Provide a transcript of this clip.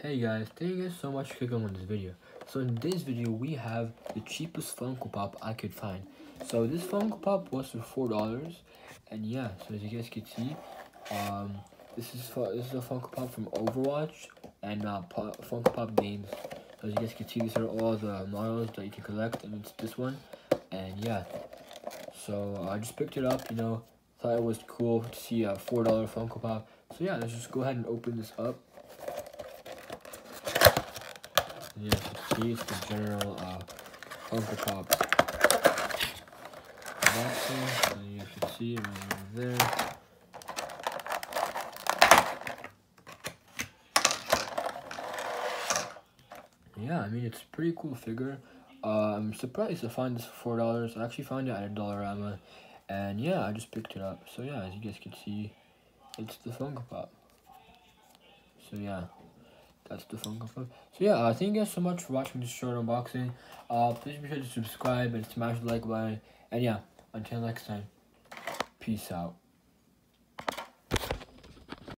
Hey guys, thank you guys so much for clicking on this video. So in this video we have the cheapest Funko Pop I could find. So this Funko Pop was for $4, and yeah, so as you guys can see, this is a Funko Pop from Overwatch and Funko Pop games. So as you guys can see, these are all the models that you can collect, and it's this one. And yeah, so I just picked it up, thought it was cool to see a $4 Funko Pop. So yeah, let's just go ahead and open this up. Yeah, you can see it's the general Funko Pop boxing, and you can see it right over there. Yeah, I mean, it's a pretty cool figure. I'm surprised to find this for $4. I actually found it at a Dollarama, and yeah, I just picked it up. So yeah, as you guys can see, it's the Funko Pop. So yeah, that's the Funko Pop. So yeah, thank you guys so much for watching this short unboxing. Please be sure to subscribe and smash the like button. And yeah, until next time, peace out.